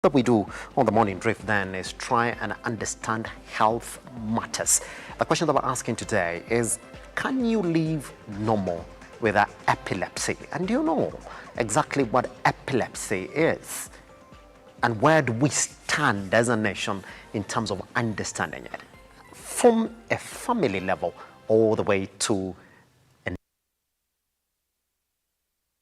What we do on the morning drift then is try and understand health matters. The question that we're asking today is, can you live normal with epilepsy? And do you know exactly what epilepsy is? And where do we stand as a nation in terms of understanding it? From a family level all the way to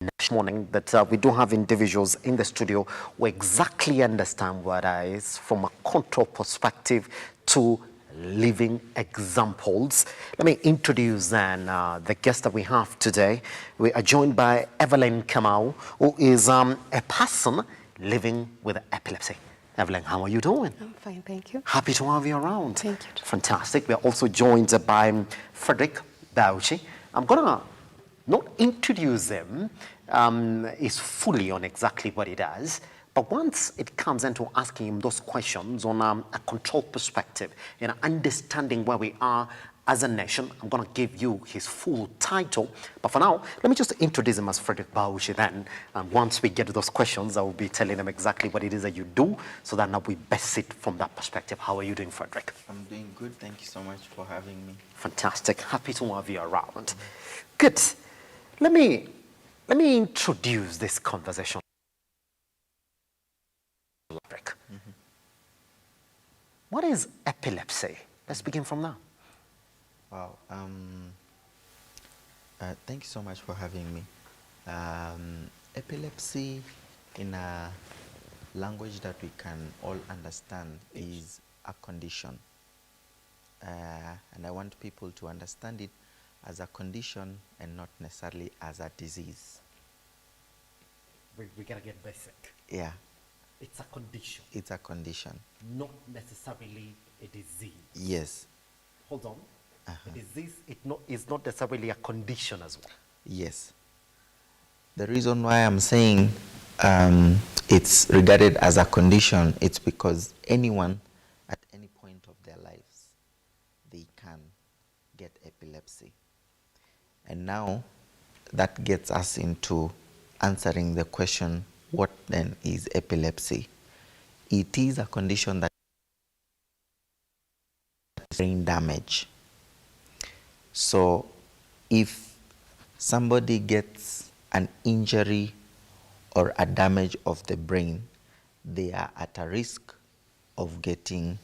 next morning that we do have individuals in the studio who exactly understand what that is from a control perspective to living examples. Let me introduce then the guest that we have today. We are joined by Evaline Kamau, who is a person living with epilepsy. Evaline, how are you doing? I'm fine, thank you. Happy to have you around. Thank you. Fantastic. We are also joined by Frederick Beuchi. I'm going to not introduce him is fully on exactly what he does, but once it comes into asking him those questions on a control perspective and understanding where we are as a nation, I'm going to give you his full title. But for now, let me just introduce him as Frederick Beuchi then. And once we get to those questions, I will be telling him exactly what it is that you do so that now we best sit from that perspective. How are you doing, Frederick? I'm doing good. Thank you so much for having me. Fantastic. Happy to have you around. Good. Let me introduce this conversation. What is epilepsy? Let's begin from now. Wow. Thank you so much for having me. Epilepsy, in a language that we can all understand, is a condition. And I want people to understand it as a condition and not necessarily as a disease. We gotta get basic. Yeah. It's a condition. It's a condition. Not necessarily a disease. Yes. Hold on. A disease is not necessarily a condition as well. Yes. The reason why I'm saying it's regarded as a condition, it's because anyone at any point of their lives, they can get epilepsy. And now that gets us into answering the question, what then is epilepsy? It is a condition that is brain damage. So if somebody gets an injury or a damage of the brain, they are at a risk of getting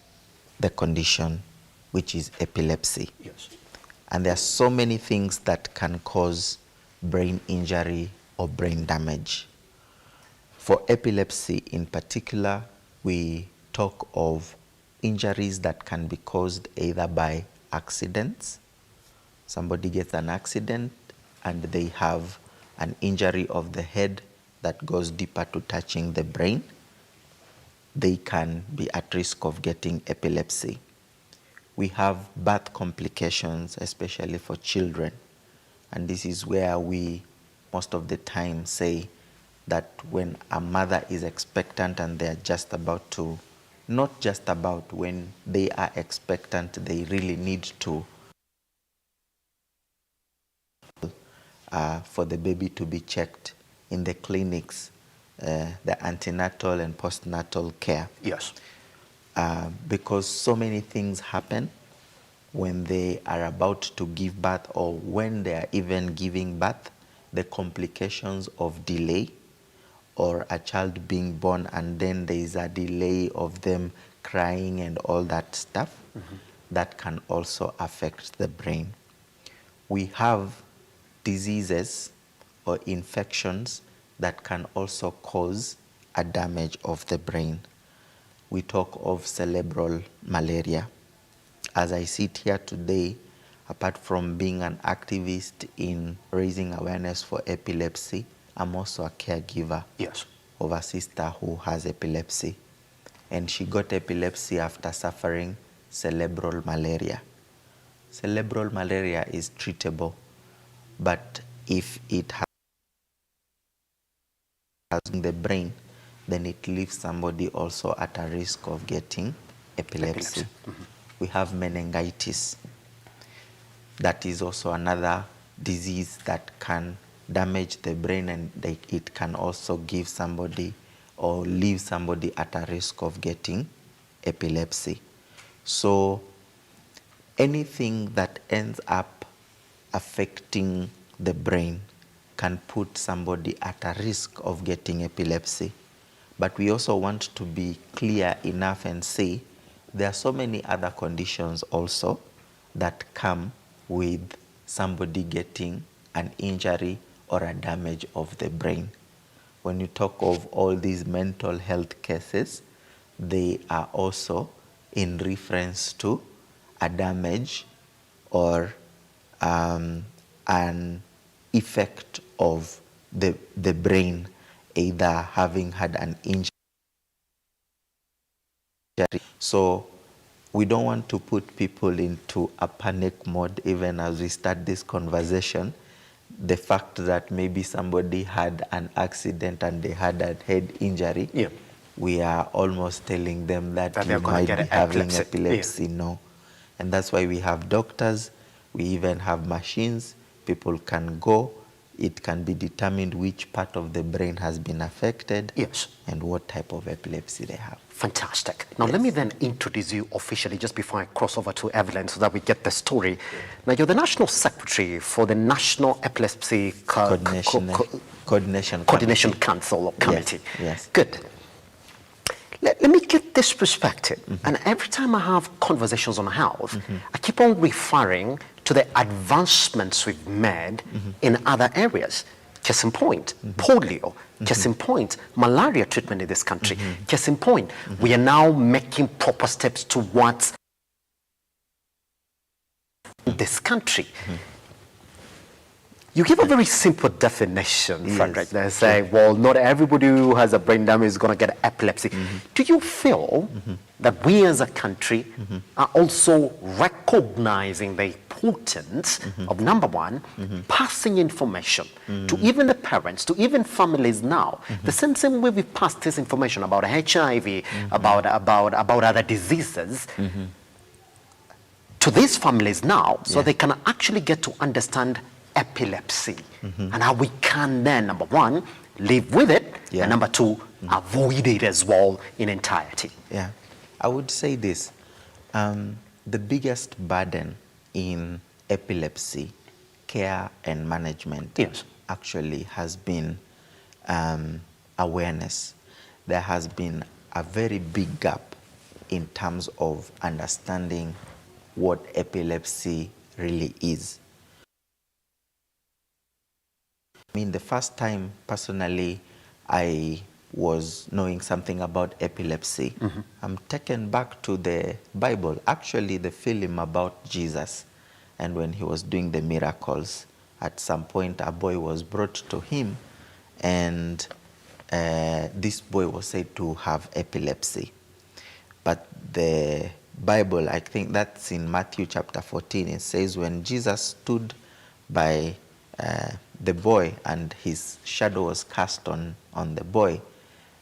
the condition, which is epilepsy. Yes. And there are so many things that can cause brain injury or brain damage. For epilepsy in particular, we talk of injuries that can be caused either by accidents. Somebody gets an accident and they have an injury of the head that goes deeper to touching the brain. They can be at risk of getting epilepsy. We have birth complications, especially for children. And this is where we most of the time say that when a mother is expectant and they're just about to, not just about, when they are expectant, they really need to for the baby to be checked in the clinics, the antenatal and postnatal care. Yes. Because so many things happen when they are about to give birth or when they are even giving birth, the complications of delay or a child being born and then there is a delay of them crying and all that stuff, that can also affect the brain. We have diseases or infections that can also cause a damage of the brain. We talk of cerebral malaria. As I sit here today, apart from being an activist in raising awareness for epilepsy, I'm also a caregiver Yes. of a sister who has epilepsy. And she got epilepsy after suffering cerebral malaria. Cerebral malaria is treatable, but if it has in the brain, then it leaves somebody also at a risk of getting epilepsy. We have meningitis. That is also another disease that can damage the brain and it can also give somebody or leave somebody at a risk of getting epilepsy. So anything that ends up affecting the brain can put somebody at a risk of getting epilepsy. But we also want to be clear enough and say there are so many other conditions also that come with somebody getting an injury or a damage of the brain. When you talk of all these mental health cases, they are also in reference to a damage or an effect of the brain, either having had an injury. So we don't want to put people into a panic mode even as we start this conversation. The fact that maybe somebody had an accident and they had a head injury, Yeah. we are almost telling them that That you they're gonna might get be having epilepsy. epilepsy. Yeah. No. And that's why we have doctors, we even have machines, people can go, it can be determined which part of the brain has been affected, Yes. and what type of epilepsy they have. Fantastic. Now, let me then introduce you officially just before I cross over to Evelyn so that we get the story. Now, you're the National Secretary for the National Epilepsy Coordination Council or Committee. Yes. Good. Let me get this perspective. And every time I have conversations on health, I keep on referring to the advancements we've made in other areas. Case in point, polio. Case in point, malaria treatment in this country. Case in point, we are now making proper steps towards this country. You give a very simple definition, Frederick. They say, well, not everybody who has a brain damage is going to get epilepsy. Do you feel that we as a country are also recognizing the importance of, number one, passing information to even the parents, to even families now, the same way we pass this information about HIV, about other diseases, to these families now, so they can actually get to understand epilepsy and how we can then, number one, live with it, and number two, avoid it as well in entirety. Yeah, I would say this, the biggest burden in epilepsy care and management actually has been awareness. There has been a very big gap in terms of understanding what epilepsy really is. I mean, the first time personally I was knowing something about epilepsy, I'm taken back to the Bible, actually the film about Jesus. And when he was doing the miracles, at some point a boy was brought to him, and this boy was said to have epilepsy. But the Bible, I think that's in Matthew chapter 14, it says when Jesus stood by the boy and his shadow was cast on the boy,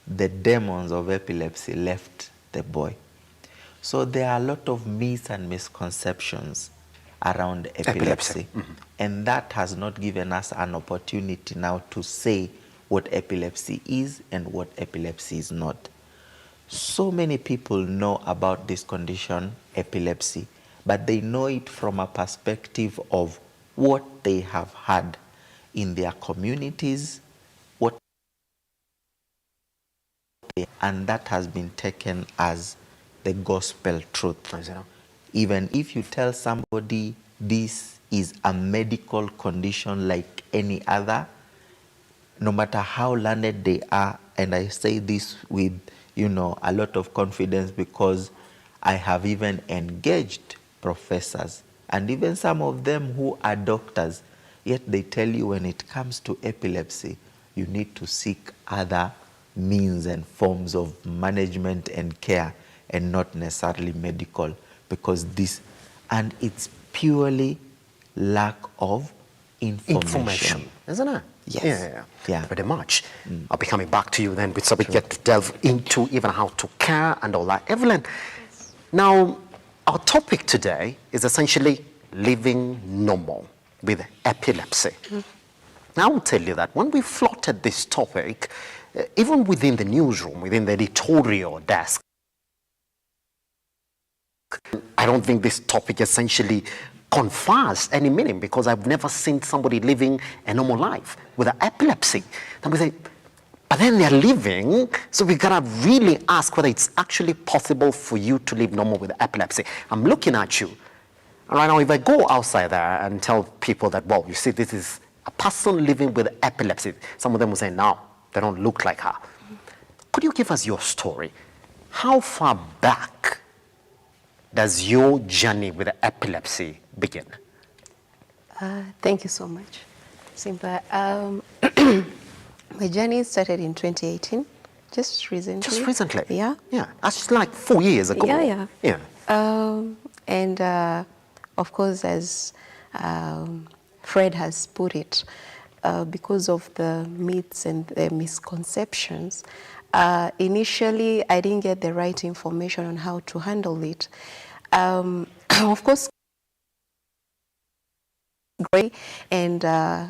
the demons of epilepsy left the boy. So there are a lot of myths and misconceptions around epilepsy. And that has not given us an opportunity now to say what epilepsy is and what epilepsy is not. So many people know about this condition, epilepsy, but they know it from a perspective of what they have had in their communities, and that has been taken as the gospel truth. Even if you tell somebody this is a medical condition like any other, no matter how learned they are, and I say this with, a lot of confidence because I have even engaged professors and even some of them who are doctors, yet they tell you when it comes to epilepsy, you need to seek other means and forms of management and care and not necessarily medical, because and it's purely lack of information. Isn't it? Yes. Yeah. Very much. I'll be coming back to you then, so we get to delve into even how to care and all that. Evelyn, now our topic today is essentially living normal with epilepsy. Now, I will tell you that when we floated this topic, even within the newsroom, within the editorial desk, I don't think this topic essentially confers any meaning, because I've never seen somebody living a normal life with epilepsy. And we say, but then they're living, so we gotta really ask whether it's actually possible for you to live normal with epilepsy. I'm looking at you. And right now, if I go outside there and tell people that, well, you see, this is a person living with epilepsy, some of them will say, no, they don't look like her. Could you give us your story? How far back does your journey with epilepsy begin? Thank you so much, Simba. My journey started in 2018, just recently. Just recently? Yeah. Yeah, that's like 4 years ago. Yeah. Yeah. Of course, as Fred has put it, because of the myths and the misconceptions, initially I didn't get the right information on how to handle it. Of course, and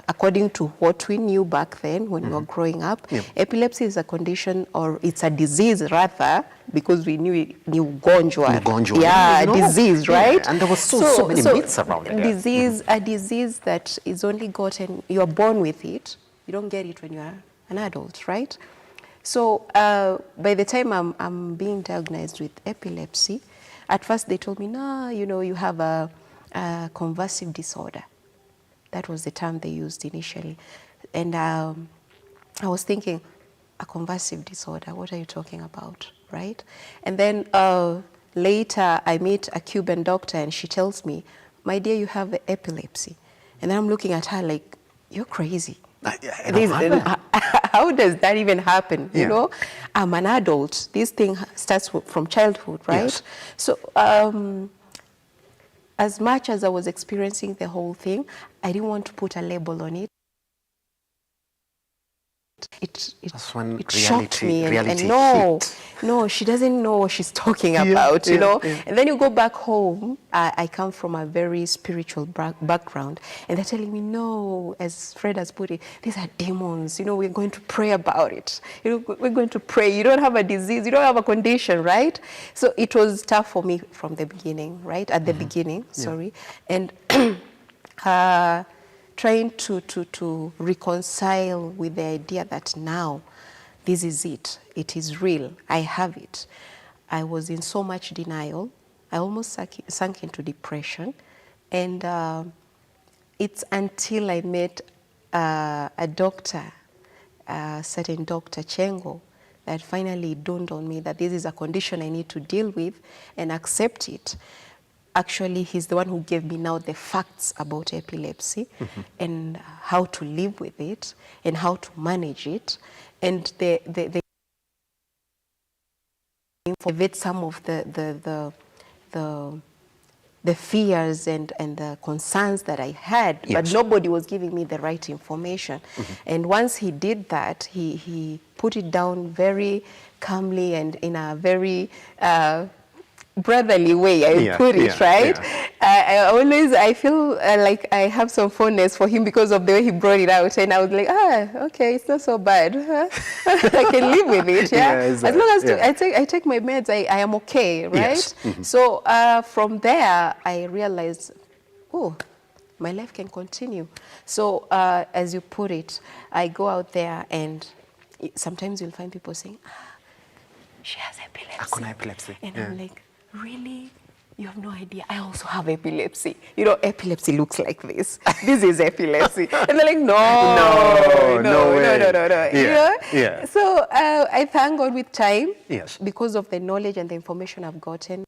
according to what we knew back then when we were growing up, epilepsy is a condition, or it's a disease rather, because we knew gonjwa. Yeah, disease, right? Yeah. And there was so many myths around it. A disease that is only gotten, you're born with it, you don't get it when you're an adult, right? So by the time I'm being diagnosed with epilepsy, at first they told me, no, you have a convulsive disorder. That was the term they used initially. And I was thinking, a convulsive disorder, what are you talking about, right? And then later I meet a Cuban doctor and she tells me, my dear, you have epilepsy. And then I'm looking at her like, you're crazy. How does that even happen? Yeah. You know, I'm an adult. This thing starts from childhood, right? Yes. So as much as I was experiencing the whole thing, I didn't want to put a label on it. It shocked me, and no, she doesn't know what she's talking about, you know. Yeah. And then you go back home. I come from a very spiritual background, and they're telling me, no, as Fred has put it, these are demons. You know, we're going to pray about it. You know, we're going to pray. You don't have a disease. You don't have a condition, right? So it was tough for me from the beginning, right? At the beginning, sorry, and. Trying to reconcile with the idea that now this is it. It is real. I have it. I was in so much denial. I almost sunk into depression. And it's until I met a doctor, a certain Dr. Chengo, that finally dawned on me that this is a condition I need to deal with and accept it. Actually, he's the one who gave me now the facts about epilepsy and how to live with it and how to manage it. And the some of the fears and the concerns that I had, but nobody was giving me the right information. And once he did that, he put it down very calmly and in a very brotherly way, I put it, right? Yeah. I feel like I have some fondness for him because of the way he brought it out, and I was like, okay, it's not so bad. I can live with it, exactly. As long as I take my meds, I am okay, right? Yes. So from there, I realized, oh, my life can continue. So as you put it, I go out there, and sometimes you'll find people saying, she has epilepsy. And I'm like, really? You have no idea. I also have epilepsy. You know, epilepsy looks like this. This is epilepsy. And they're like, no. Yeah. So I thank God with time. Yes. Because of the knowledge and the information I've gotten.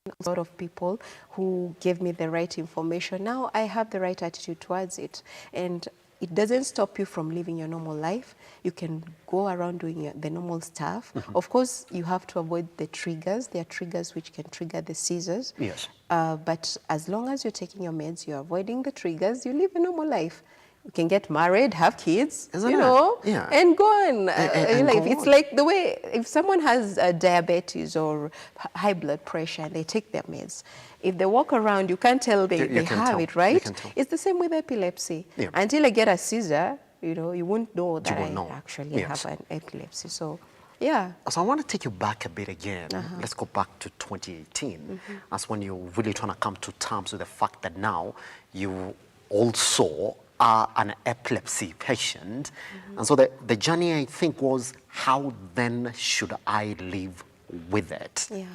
A lot of people who gave me the right information. Now I have the right attitude towards it. And it doesn't stop you from living your normal life. You can go around doing the normal stuff. Of course, you have to avoid the triggers. There are triggers which can trigger the seizures. Yes. But as long as you're taking your meds, you're avoiding the triggers, you live a normal life. You can get married, have kids, and go on. It's like the way, if someone has diabetes or high blood pressure and they take their meds, if they walk around, you can't tell they have it, right? It's the same with epilepsy. Yeah. Until I get a seizure, You know, you won't know that won't I know. actually Yes. have an epilepsy. So, yeah. So I want to take you back a bit again. Let's go back to 2018. That's when you're really trying to come to terms with the fact that now you also are an epilepsy patient. And so the journey, I think, was how then should I live with it? Yeah.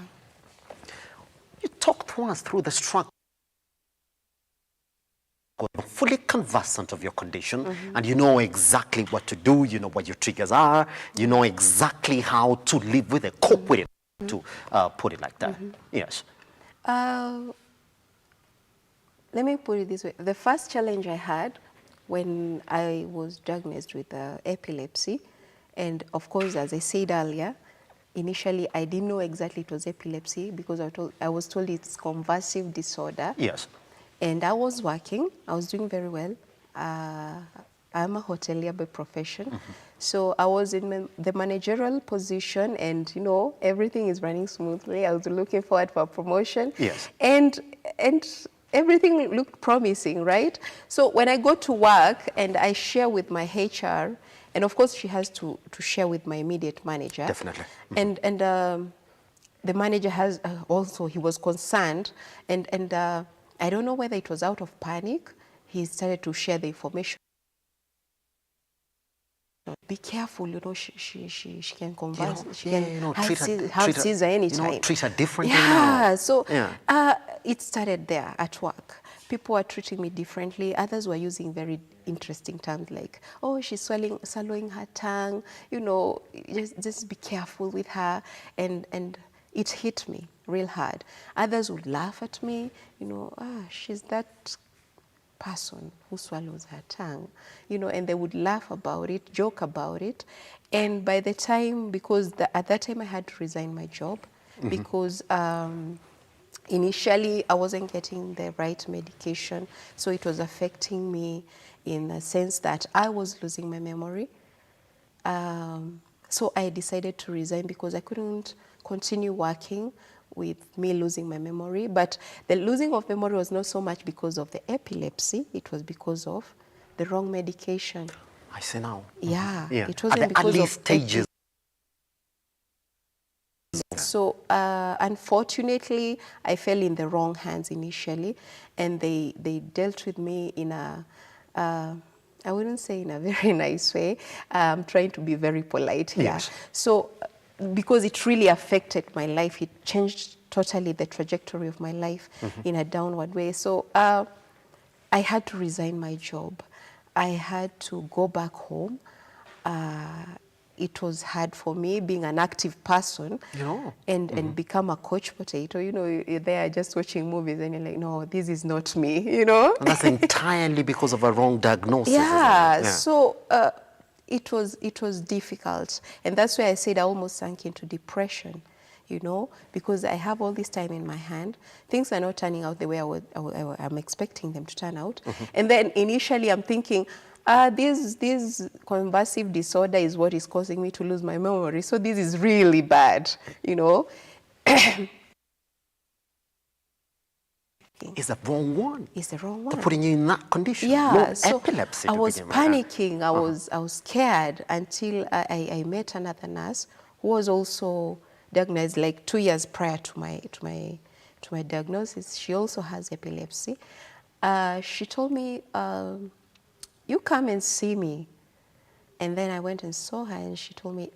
You talk to us through the struggle. You're fully conversant of your condition, and you know exactly what to do, you know what your triggers are, you know exactly how to live with it, cope with it, to put it like that. Yes. Let me put it this way. The first challenge I had when I was diagnosed with epilepsy, and of course, as I said earlier, initially I didn't know exactly it was epilepsy because I was told it's convulsive disorder. Yes. And I was working, I was doing very well. I'm a hotelier by profession. So I was in the managerial position and, you know, everything is running smoothly. I was looking forward for a promotion. Yes. And everything looked promising, right? So when I go to work and I share with my HR, and of course she has to share with my immediate manager. Definitely. And the manager has also, he was concerned, and I don't know whether it was out of panic, he started to share the information. Be careful, you know, she can converse, she can have seizure anytime. You know, treat her differently yeah, now. so Yeah. it started there at work. People were treating me differently. Others were using very interesting terms like, oh, she's swallowing her tongue, you know, just be careful with her. And it hit me real hard. Others would laugh at me, you know, she's that person who swallows her tongue, you know, and they would laugh about it, joke about it. And by the time, because at that time I had to resign my job because initially I wasn't getting the right medication, so it was affecting me in the sense that I was losing my memory. So I decided to resign because I couldn't continue working with me losing my memory. But the losing of memory was not so much because of the epilepsy, it was because of the wrong medication. I see now. Yeah, Yeah. it wasn't At the because early of stages. So unfortunately, I fell in the wrong hands initially, and they dealt with me in a, I wouldn't say in a very nice way. I'm trying to be very polite here. Yes. So because it really affected my life, it changed totally the trajectory of my life in a downward way. So I had to resign my job. I had to go back home. It was hard for me being an active person, You know. and become a couch potato. You know, you're there just watching movies and you're like, no, this is not me, you know? And that's entirely because of a wrong diagnosis. Yeah, Isn't it? so it was difficult. And that's why I said I almost sank into depression, you know, because I have all this time in my hand. Things are not turning out the way I'm expecting them to turn out. And then initially I'm thinking, this convulsive disorder is what is causing me to lose my memory. So this is really bad, you know. It's the wrong one. It's the wrong one. They're putting you in that condition. Yeah, No so epilepsy I to was begin with. panicking. I was scared until I met another nurse who was also diagnosed like 2 years prior to my diagnosis. She also has epilepsy. She told me, you come and see me. And then I went and saw her, and she told me,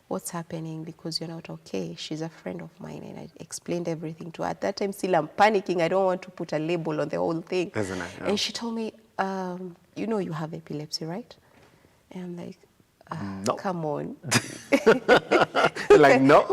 what's happening, because you're not okay. She's a friend of mine, and I explained everything to her. At that time, still I'm panicking. I don't want to put a label on the whole thing. Isn't it? Yeah. And she told me, you know you have epilepsy, right? And I'm like, No. come on. Like, no.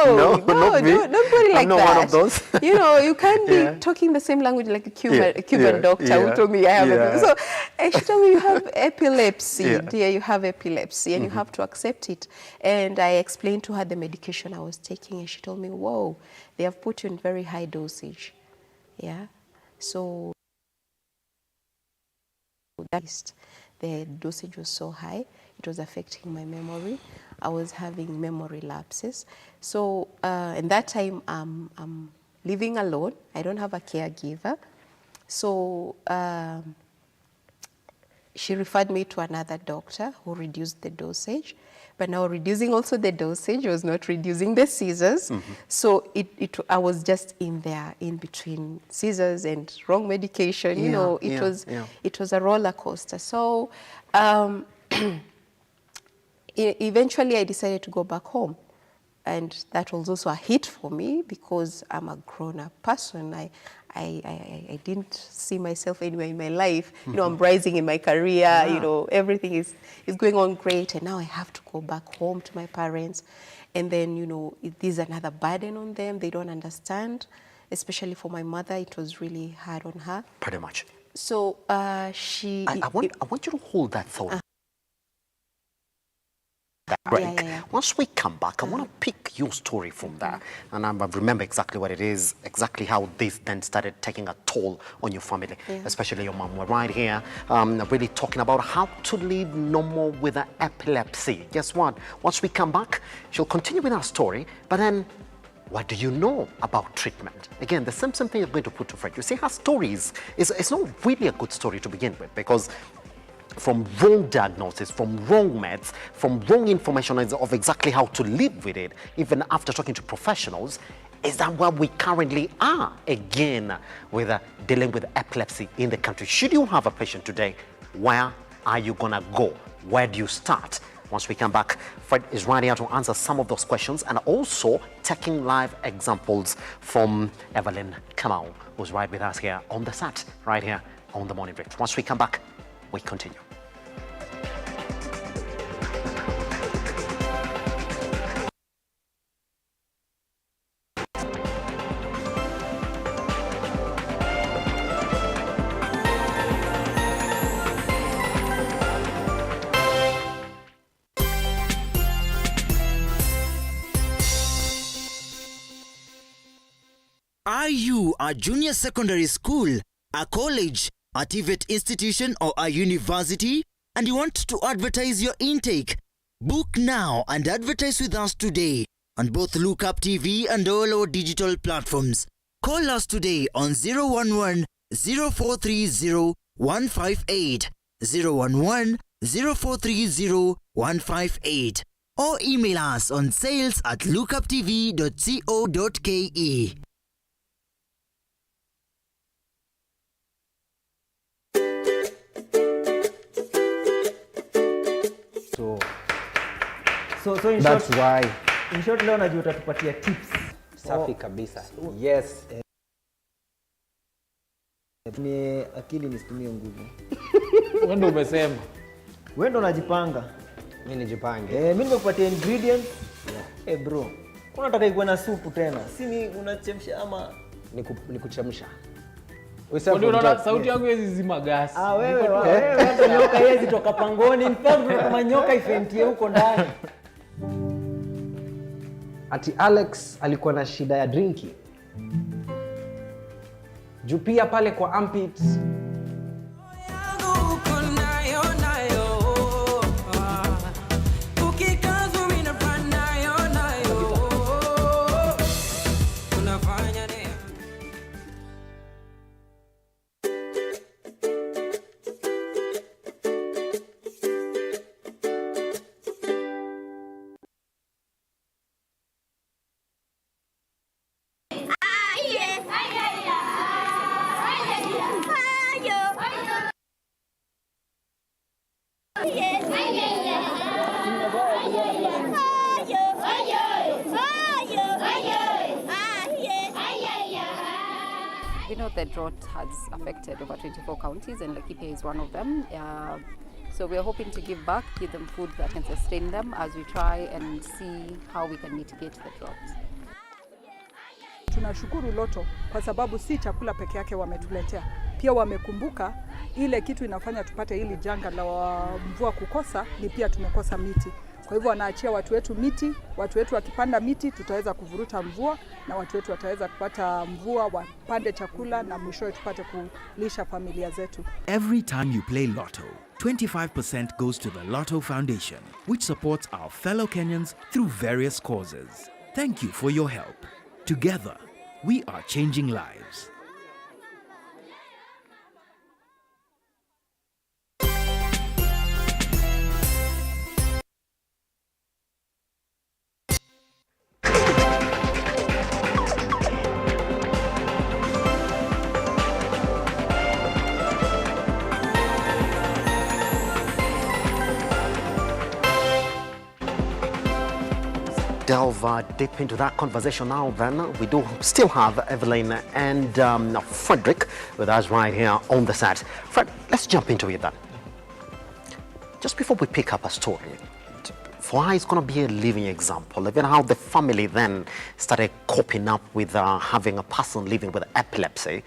No, not me. don't put it like I'm not that. one of those. You know, you can't be Yeah. talking the same language like a Yeah, Cuban doctor who told me I have epilepsy. So, and she told me, you have epilepsy, dear, you have epilepsy, and you have to accept it. And I explained to her the medication I was taking, and she told me, whoa, they have put you in very high dosage. Yeah, so the dosage was so high, it was affecting my memory. I was having memory lapses. So, and that time I'm living alone. I don't have a caregiver. So she referred me to another doctor who reduced the dosage. But now reducing also the dosage was not reducing the seizures. So I was just in there, in between seizures and wrong medication. You know, it was a roller coaster. So eventually I decided to go back home. And that was also a hit for me because I'm a grown-up person. I didn't see myself anywhere in my life. You know, I'm rising in my career, you know, everything is going on great. And now I have to go back home to my parents. And then, you know, it is another burden on them. They don't understand. Especially for my mother, it was really hard on her. Pretty much. So I want you to hold that thought. Break. Once we come back, I want to pick your story from there. And I remember exactly what it is, exactly how this then started taking a toll on your family, especially your mom. We're right here really talking about how to live normal with epilepsy. Guess what? Once we come back, she'll continue with our story, but then what do you know about treatment? Again, the same thing I'm going to put to Fred. You see, her story it's not really a good story to begin with, because from wrong diagnosis, from wrong meds, from wrong information of exactly how to live with it, even after talking to professionals, is that where we currently are again with dealing with epilepsy in the country? Should you have a patient today, where are you gonna go? Where do you start? Once we come back, Fred is right here to answer some of those questions and also taking live examples from Evaline Kamau, who's right with us here on the set, right here on The Morning Break. Once we come back, we continue. Are you a junior secondary school, a college, a TVET institution or a university, and you want to advertise your intake? Book now and advertise with us today on both Lookup TV and all our digital platforms. Call us today on 011 0430 158, 011 0430 158, or email us on sales@lookuptv.co.ke. So in That's short, why. In short, leo najua utatupatia tips. Safi kabisa. Yes. Ni akili nisitumie nguvu. Wewe ndio umesema. Wewe ndio unajipanga. Mimi nijipange. Mimi nimekupatia ingredients. Bro. Unataka ikuwe na supu tena? Si ni unachemsha ama Nikuchemsha. Wewe unaona sauti yangu hizi zima gas. Wewe hata nyoka hizi toka pangoni. In fact kama nyoka ifentie huko ndani. Ati Alex alikuwa na shida ya drinking. Juu pia pale kwa armpits. We know the drought has affected over 24 counties and Laikipia is one of them. So we are hoping to give back, give them food that can sustain them as we try and see how we can mitigate the drought. Tunashukuru Loto kwa sababu si chakula peke yake wametuletea. Pia wamekumbuka ile kitu inafanya tupate hili janga la mvua kukosa, ni pia tumekosa miti. Kwa hivyo wanaachia watu wetu miti, watu wetu wakipanda miti tutaweza kuvuruta mvua na watu wetu wataweza kupata mvua, wapande chakula na mwishowe tupate kulisha familia zetu. Every time you play Lotto, 25% goes to the Lotto Foundation, which supports our fellow Kenyans through various causes. Thank you for your help. Together, we are changing lives. delve deep into that conversation now then. We do still have Evelyn and Frederick with us right here on the set. Fred, let's jump into it then. Just before we pick up a story, for her it's going to be a living example, even how the family then started coping up with having a person living with epilepsy.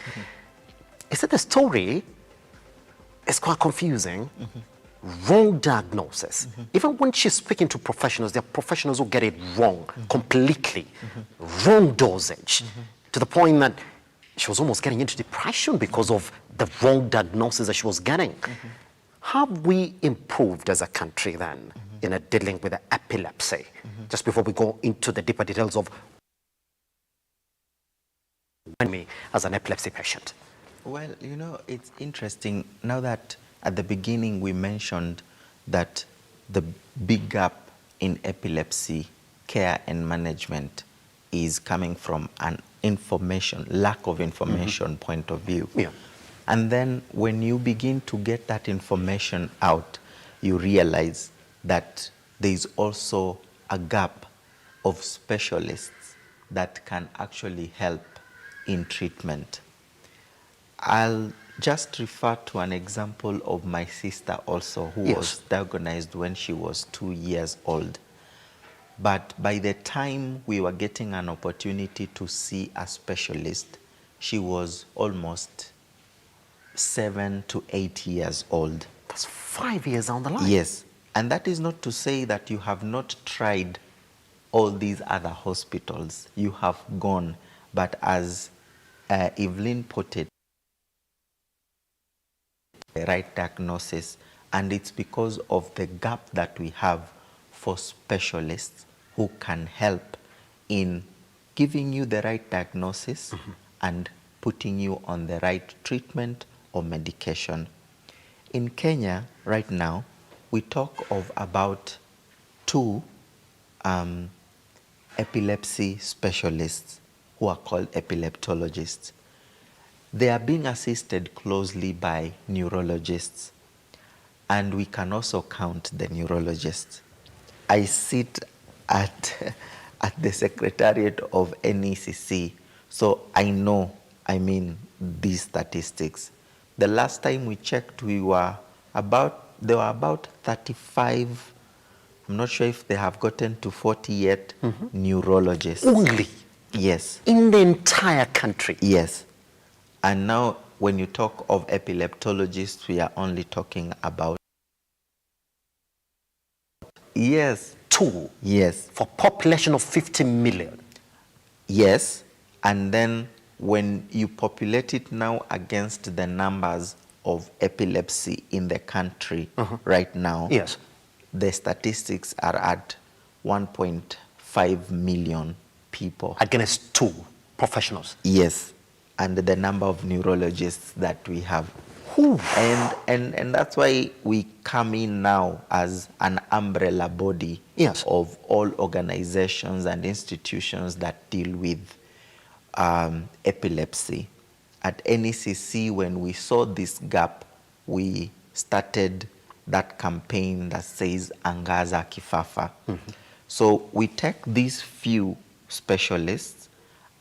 Is that the story is quite confusing? Wrong diagnosis. Even when she's speaking to professionals, there are professionals who get it wrong completely. Wrong dosage to the point that she was almost getting into depression because of the wrong diagnosis that she was getting. Have we improved as a country then in dealing with epilepsy? Just before we go into the deeper details of me as an epilepsy patient. Well, you know, it's interesting now that at the beginning we mentioned that the big gap in epilepsy care and management is coming from an lack of information point of view. And then when you begin to get that information out, you realize that there is also a gap of specialists that can actually help in treatment. I'll just refer to an example of my sister also, who was diagnosed when she was 2 years old. But by the time we were getting an opportunity to see a specialist, she was almost 7 to 8 years old. That's 5 years down the line. Yes. And that is not to say that you have not tried all these other hospitals. You have gone. But as Evelyn put it, the right diagnosis, and it's because of the gap that we have for specialists who can help in giving you the right diagnosis and putting you on the right treatment or medication. In Kenya right now, we talk of about 2 epilepsy specialists who are called epileptologists. They are being assisted closely by neurologists, and we can also count the neurologists. I sit at the secretariat of NECC, so I know, these statistics. The last time we checked, there were about 35, I'm not sure if they have gotten to 40 yet, neurologists. Only? Yes. In the entire country? Yes. And now when you talk of epileptologists, we are only talking about 2. Yes. For population of 50 million. Yes. And then when you populate it now against the numbers of epilepsy in the country right now, the statistics are at 1.5 million people. Against 2 professionals? Yes. And the number of neurologists that we have. And that's why we come in now as an umbrella body of all organizations and institutions that deal with epilepsy. At NECC, when we saw this gap, we started that campaign that says Angaza Kifafa. So we take these few specialists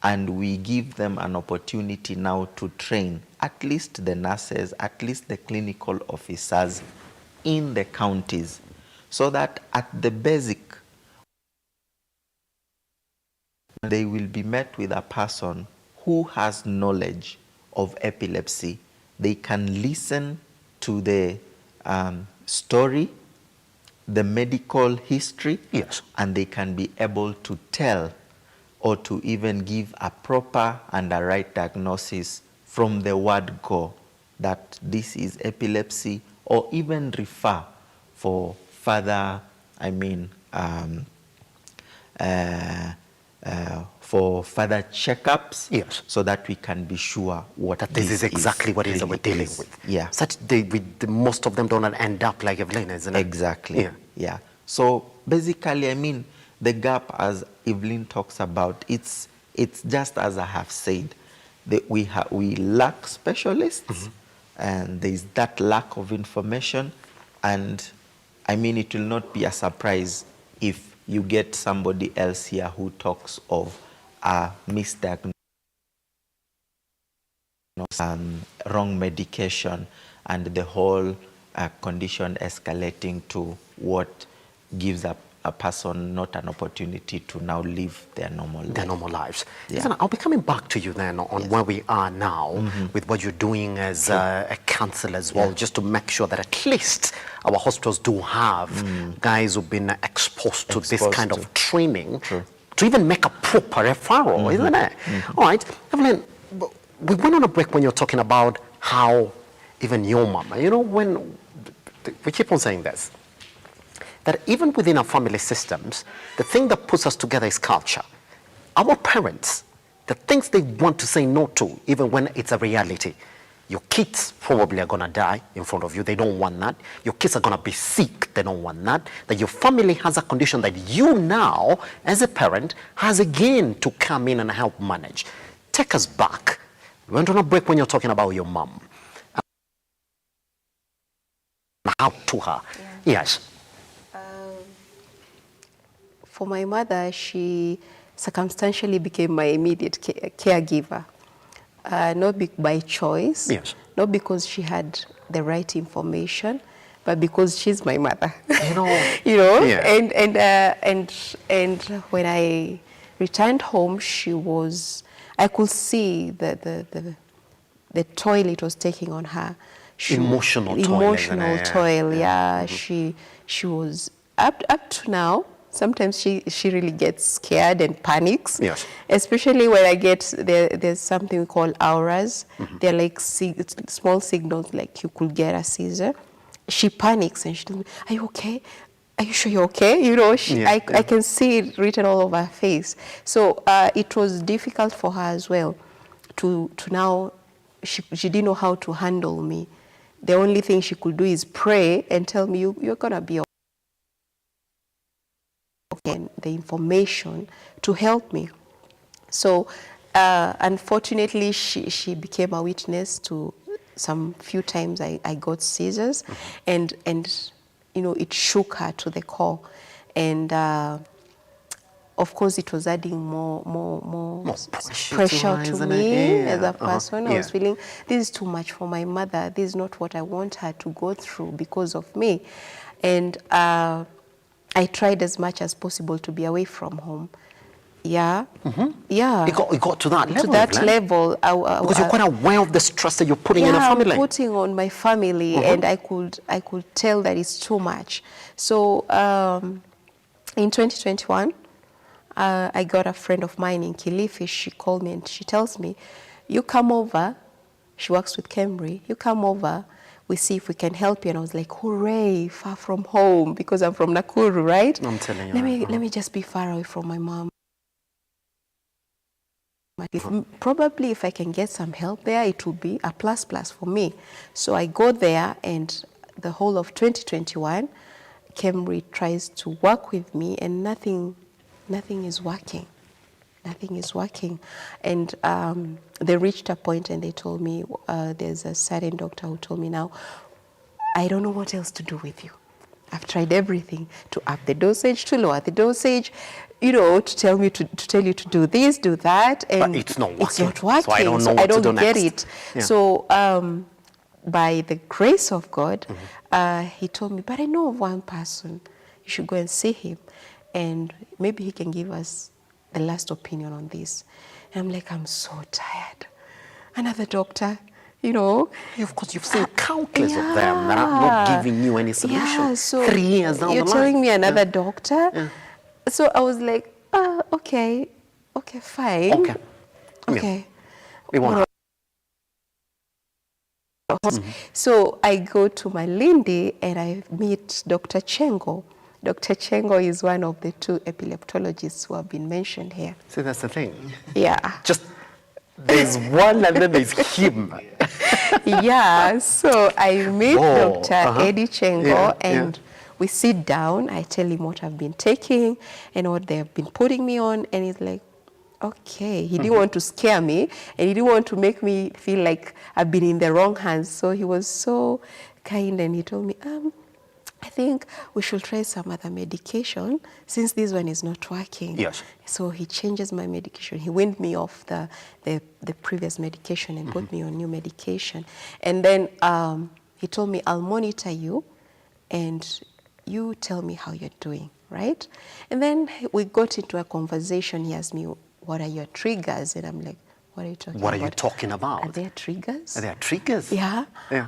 and we give them an opportunity now to train at least the nurses, at least the clinical officers in the counties, so that at the basic, they will be met with a person who has knowledge of epilepsy. They can listen to the story, the medical history, and they can be able to tell or to even give a proper and a right diagnosis from the word go that this is epilepsy, or even refer for further, for further checkups, so that we can be sure what that this is exactly what it is that we're dealing with. Yeah. Such most of them don't end up like Evelyn, isn't it? Exactly. Yeah. So basically, the gap, as Evelyn talks about, it's just as I have said, that we lack specialists, and there is that lack of information, and it will not be a surprise if you get somebody else here who talks of a misdiagnosis, wrong medication, and the whole condition escalating to what gives a person not an opportunity to now live their normal lives. Yeah. Listen, I'll be coming back to you then on where we are now with what you're doing as a counselor as well, just to make sure that at least our hospitals do have guys who've been exposed to this kind of training to even make a proper referral, isn't it? All right, Evaline, we went on a break when you're talking about how even your mama, you know, when we keep on saying this, that even within our family systems, the thing that puts us together is culture. Our parents, the things they want to say no to, even when it's a reality. Your kids probably are going to die in front of you. They don't want that. Your kids are going to be sick. They don't want that. That your family has a condition that you now, as a parent, has again to come in and help manage. Take us back. We went on a break when you're talking about your mom. How to her. Yes. For my mother, she circumstantially became my immediate caregiver. Not by choice, not because she had the right information, but because she's my mother. You know, and when I returned home, I could see the toil it was taking on her. Emotional toil, yeah. She was up to now. Sometimes she really gets scared and panics. Yes. Especially when I get there's something we call auras. They're like small signals, like you could get a seizure. She panics and she tells me, "Are you okay? Are you sure you're okay?" You know, I can see it written all over her face. So it was difficult for her as well to now. She didn't know how to handle me. The only thing she could do is pray and tell me, "You're gonna be okay." And the information to help me. So unfortunately, she became a witness to some few times I got seizures, and you know, it shook her to the core, and of course it was adding more pressure to me as a person. I was feeling this is too much for my mother. This is not what I want her to go through because of me, and I tried as much as possible to be away from home. Yeah. Yeah. It got to that level. To that level. Because you're quite aware of the stress that you're putting in a family. I'm putting on my family, and I could tell that it's too much. So in 2021, I got a friend of mine in Kilifi. She called me and she tells me, "You come over." She works with Camry. "You come over. We see if we can help you." And I was like, hooray, far from home, because I'm from Nakuru, right? I'm telling you. Let me just be far away from my mom. Probably if I can get some help there, it will be a plus for me. So I go there, and the whole of 2021, Camry tries to work with me, and nothing is working. Nothing is working. And they reached a point and they told me, there's a certain doctor who told me, "Now, I don't know what else to do with you. I've tried everything, to up the dosage, to lower the dosage, you know, to tell you to do this, do that, and but it's not working. It's not working. So I don't know what to do get next. it." Yeah. So by the grace of God, he told me, "But I know of one person. You should go and see him, and maybe he can give us the last opinion on this." And I'm like, I'm so tired. Another doctor, you know. Of course, you've seen countless of them that are not giving you any solution. Yeah, so 3 years down the line. You're telling me another doctor? Yeah. So I was like, okay, fine. Okay. We want. So I go to Malindi and I meet Dr. Chengo. Dr. Chengo is one of the 2 epileptologists who have been mentioned here. See, that's the thing. Yeah. Just, there's one and then there's him. Yeah, so I meet Dr. Eddie Chengo, and we sit down. I tell him what I've been taking and what they've been putting me on, and he's like, okay. He didn't want to scare me, and he didn't want to make me feel like I've been in the wrong hands. So he was so kind, and he told me, I think we should try some other medication since this one is not working. Yes. So he changes my medication. He weaned me off the previous medication and put me on new medication. And then he told me, I'll monitor you and you tell me how you're doing, right? And then we got into a conversation. He asked me, what are your triggers? And I'm like, what are you talking about? What are you talking about? Are there triggers? Are there triggers? Yeah. Yeah.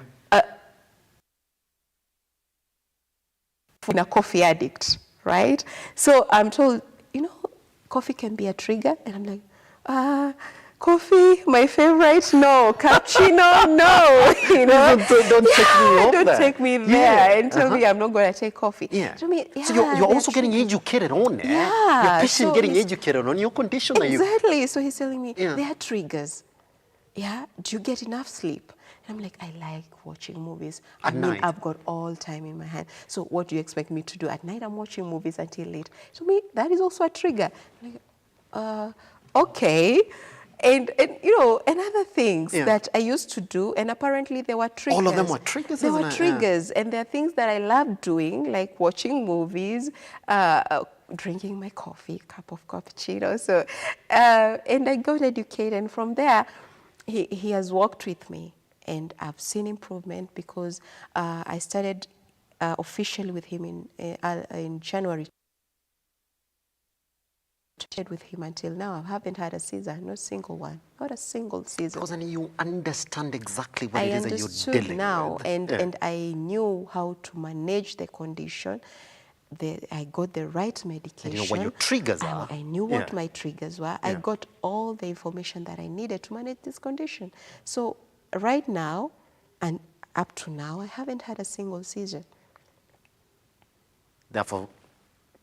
In a coffee addict, right? So I'm told, coffee can be a trigger. And I'm like, coffee, my favorite, no. Cappuccino, no. Don't take me off Don't there. take me there and tell me I'm not going to take coffee. Yeah. Tell me, So you're also getting educated on it. Yeah. You're patient So getting educated on your condition. Exactly. So he's telling me, Yeah. there are triggers. Yeah. Do you get enough sleep? And I'm like, I like watching movies. At night? I've got all time in my hand. So what do you expect me to do? At night, I'm watching movies until late. To me, that is also a trigger. I'm like, okay. And other things Yeah. that I used to do, and apparently there were triggers. All of them were triggers, There isn't were it? triggers, and there are things that I love doing, like watching movies, drinking my coffee, cup of cappuccino. So, and I got educated, and from there, he has worked with me, and I've seen improvement because I started officially with him in January. With him until now, I haven't had a seizure, not a single one, not a single seizure. Because then you understand exactly what I it is that you're understood dealing now, with. and I knew how to manage the condition. I got the right medication. And you know what your triggers are. I knew what Yeah. my triggers were. I Yeah. got all the information that I needed to manage this condition. So right now, and up to now, I haven't had a single seizure. Therefore,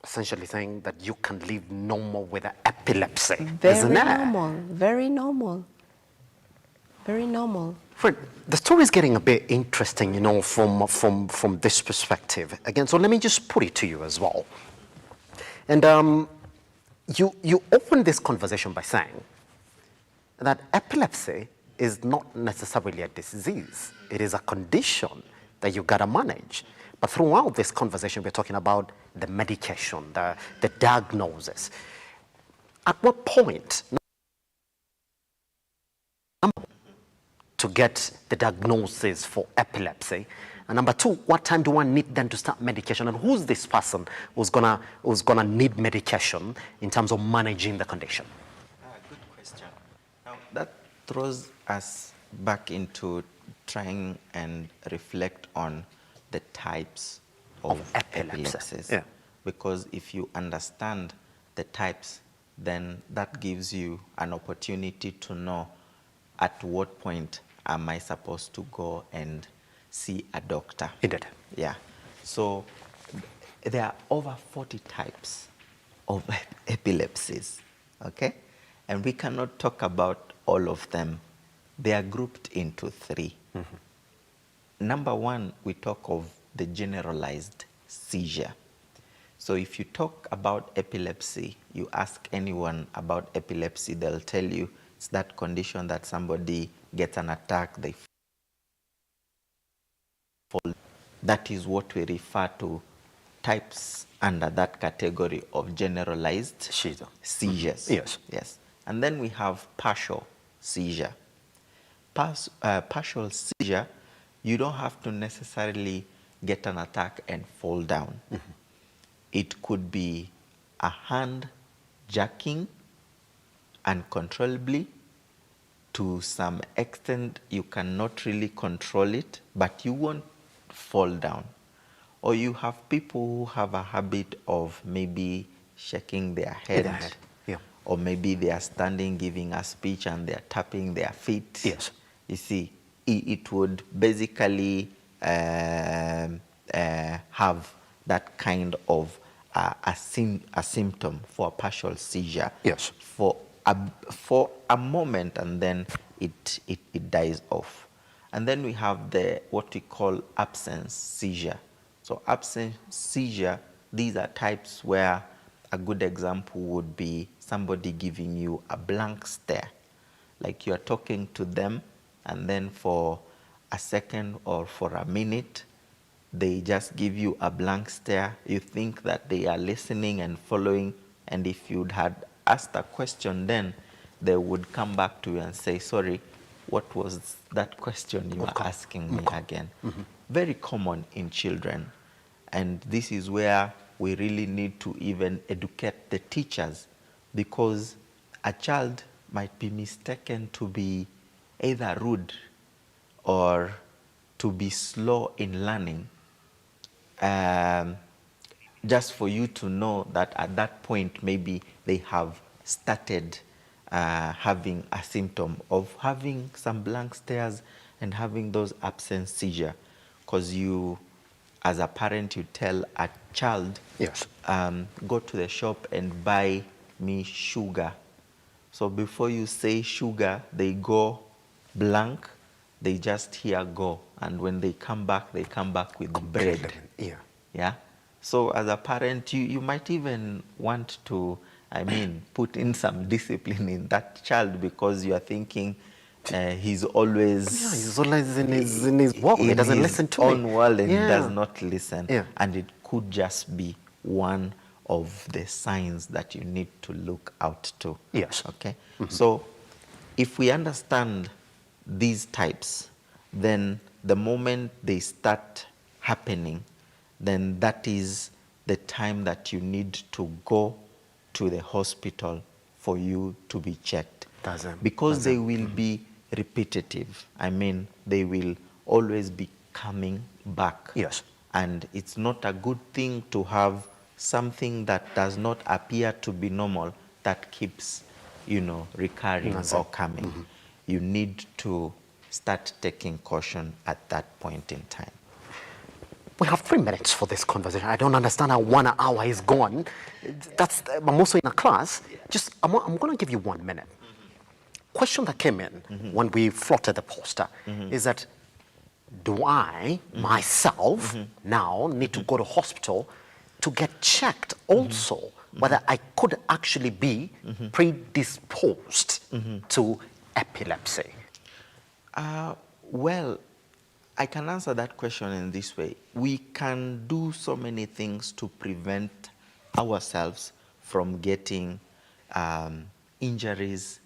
essentially saying that you can live normal with epilepsy, Very isn't it? normal, very normal, very normal. Fred, the story is getting a bit interesting, from this perspective. Again, so let me just put it to you as well. And you opened this conversation by saying that epilepsy is not necessarily a disease. It is a condition that you gotta manage. But throughout this conversation, we're talking about the medication, the diagnosis. At what point to get the diagnosis for epilepsy? And number two, what time do I need then to start medication? And who's this person who's gonna need medication in terms of managing the condition? Good question. Now, that throws us back into trying and reflect on the types of epilepsies. Yeah. Because if you understand the types, then that gives you an opportunity to know at what point am I supposed to go and see a doctor. Indeed. Yeah. So there are over 40 types of epilepsies, okay? And we cannot talk about all of them. They are grouped into three. Mm-hmm. Number one, we talk of the generalized seizure. So if you talk about epilepsy, you ask anyone about epilepsy, they'll tell you it's that condition that somebody gets an attack, they fall. That is what we refer to types under that category of generalized seizures. Yes. Yes. And then we have partial seizure. Partial seizure, you don't have to necessarily get an attack and fall down. Mm-hmm. It could be a hand jerking uncontrollably. To some extent, you cannot really control it, but you won't fall down. Or you have people who have a habit of maybe shaking their head. Yeah. Or maybe they are standing giving a speech and they are tapping their feet. Yes. You see, it would basically have that kind of a symptom for a partial seizure. Yes. For a moment, and then it dies off. And then we have what we call absence seizure. So absence seizure, these are types where a good example would be somebody giving you a blank stare. Like you're talking to them, and then for a second or for a minute, they just give you a blank stare. You think that they are listening and following, and if you'd had asked a question then, they would come back to you and say, sorry, what was that question you were asking me again? Very common in children. And this is where we really need to even educate the teachers, because a child might be mistaken to be either rude or to be slow in learning, just for you to know that at that point maybe they have started having a symptom of having some blank stares and having those absent seizure. Because you, as a parent, you tell a child, yes, go to the shop and buy me sugar. So before you say sugar, they go blank, they just hear go. And when they come back with bread. Yeah. Yeah. So as a parent, you might even want to, put in some discipline in that child, because you are thinking he's always in his world. He doesn't listen to own me. world, and he does not listen. Yeah. And it could just be one of the signs that you need to look out to. Yes. Okay. So if we understand these types, then the moment they start happening, then that is the time that you need to go to the hospital for you to be checked. Because they will be repetitive. They will always be coming back. Yes. And it's not a good thing to have something that does not appear to be normal that keeps, recurring or coming. You need to start taking caution at that point in time. We have 3 minutes for this conversation. I don't understand how 1 hour is gone. I'm also in a class. I'm going to give you 1 minute. Question that came in when we floated the poster is that, do I myself now need to go to hospital to get checked also whether I could actually be predisposed to epilepsy? Well, I can answer that question in this way. We can do so many things to prevent ourselves from getting injuries,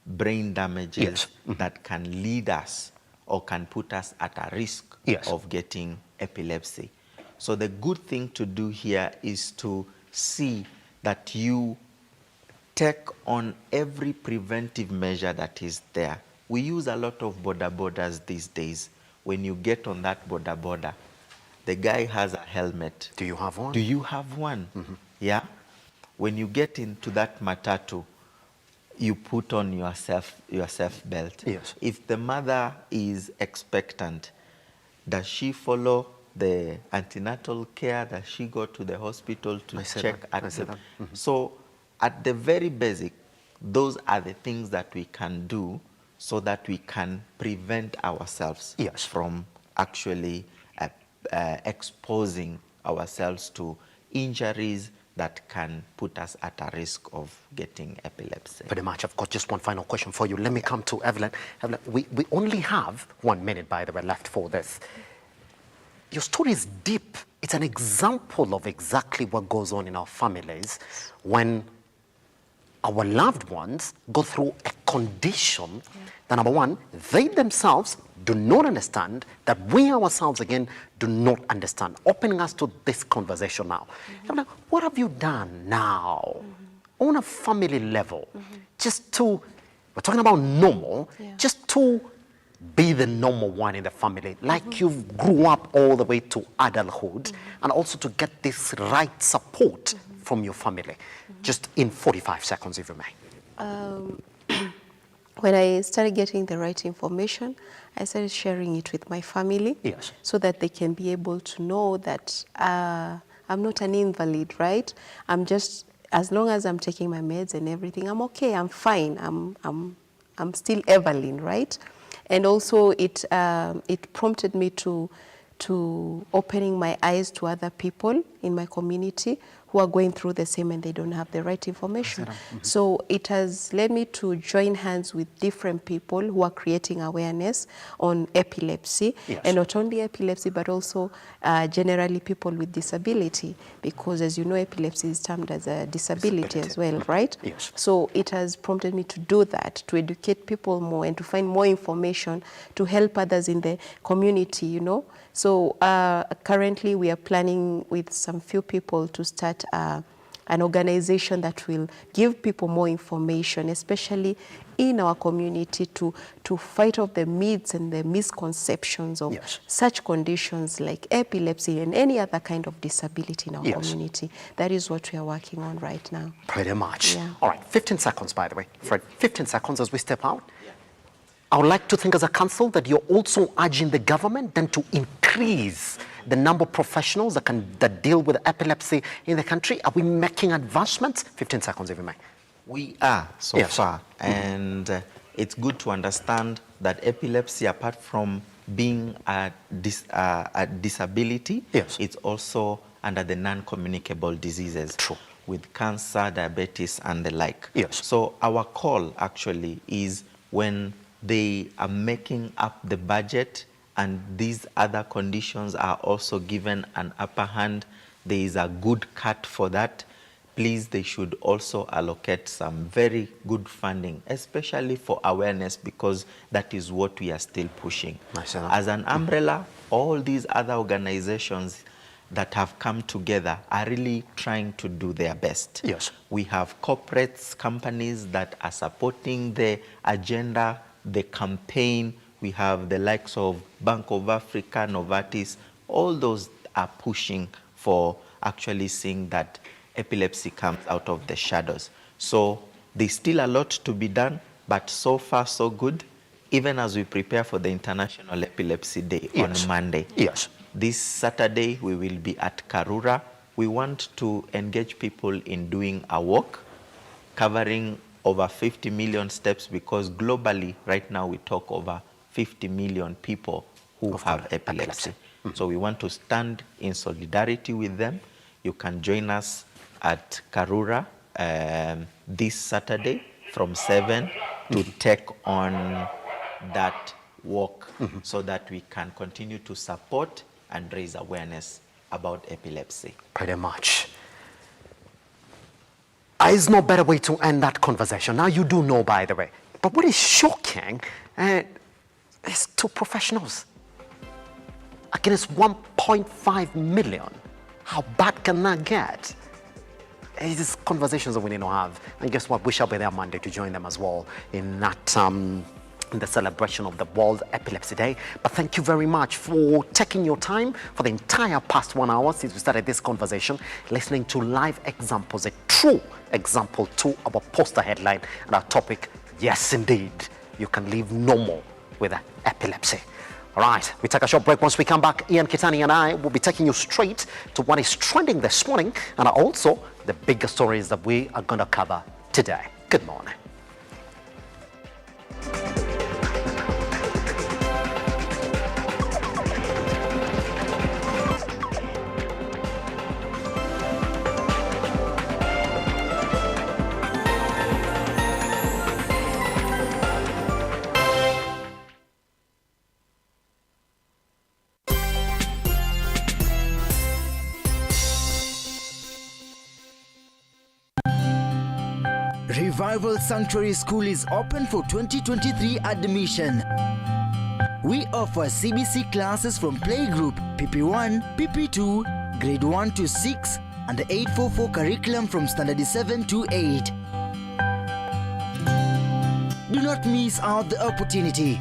brain damages that can lead us or can put us at a risk of getting epilepsy. So the good thing to do here is to see that you take on every preventive measure that is there. We use a lot of border borders these days. When you get on that border, the guy has a helmet. Do you have one? Do you have one? Yeah. When you get into that matatu, you put on your seat belt. Yes. If the mother is expectant, does she follow the antenatal care? Does she go to the hospital to check at the... So at the very basic, those are the things that we can do so that we can prevent ourselves from actually exposing ourselves to injuries that can put us at a risk of getting epilepsy. Pretty much. I've got just one final question for you. Let me come to Evelyn. Evelyn, we only have 1 minute, by the way, left for this. Your story is deep. It's an example of exactly what goes on in our families when our loved ones go through a condition that, number one, they themselves do not understand, that we ourselves, again, do not understand. Opening us to this conversation now. What have you done now on a family level just to, we're talking about normal, just to be the normal one in the family, like you grew up all the way to adulthood, and also to get this right support from your family? Just in 45 seconds, if you may. When I started getting the right information, I started sharing it with my family, so that they can be able to know that I'm not an invalid, right? I'm just, as long as I'm taking my meds and everything, I'm okay, I'm fine, I'm still Evaline, right? And also it prompted me to opening my eyes to other people in my community who who are going through the same and they don't have the right information. So it has led me to join hands with different people who are creating awareness on epilepsy, and not only epilepsy, but also generally people with disability, because as you know, epilepsy is termed as a disability as well, right? Yes. So it has prompted me to do that, to educate people more and to find more information to help others in the community, you know. So currently we are planning with some few people to start an organization that will give people more information, especially in our community, to fight off the myths and the misconceptions of such conditions like epilepsy and any other kind of disability in our community. That is what we are working on right now. Pretty much. Yeah. All right, 15 seconds, by the way. Fred, 15 seconds as we step out. I would like to think as a council that you're also urging the government then to increase the number of professionals that deal with epilepsy in the country. Are we making advancements? 15 seconds, if you may. We are so far, and it's good to understand that epilepsy, apart from being a disability, it's also under the non-communicable diseases. True. With cancer, diabetes, and the like. Yes. So our call actually is when they are making up the budget and these other conditions are also given an upper hand, there is a good cut for that. Please, they should also allocate some very good funding, especially for awareness, because that is what we are still pushing. As an umbrella, all these other organizations that have come together are really trying to do their best. Yes. We have corporates, companies that are supporting the agenda, the campaign. We have the likes of Bank of Africa, Novartis. All those are pushing for actually seeing that epilepsy comes out of the shadows. So there's still a lot to be done, but so far so good, even as we prepare for the International Epilepsy Day on Monday. Yes. This Saturday, we will be at Karura. We want to engage people in doing a walk, covering over 50 million steps, because globally, right now, we talk over 50 million people who have epilepsy. So we want to stand in solidarity with them. You can join us at Karura this Saturday from 7 to take on that walk so that we can continue to support and raise awareness about epilepsy. Pretty much. Is no better way to end that conversation. Now you do know, by the way. But what is shocking is 2 professionals against 1.5 million. How bad can that get? It's just conversations that we need to have. And guess what? We shall be there Monday to join them as well in that in the celebration of the World Epilepsy Day. But thank you very much for taking your time for the entire past 1 hour since we started this conversation, listening to live examples, a true example to our poster headline and our topic. Yes, indeed, you can live normal with epilepsy. All right, we take a short break. Once we come back, Ian Kitani and I will be taking you straight to what is trending this morning and also the bigger stories that we are going to cover today. Good morning. Revival Sanctuary School is open for 2023 admission. We offer CBC classes from playgroup, PP1, PP2, grade 1 to 6, and the 844 curriculum from standard 7 to 8. Do not miss out the opportunity.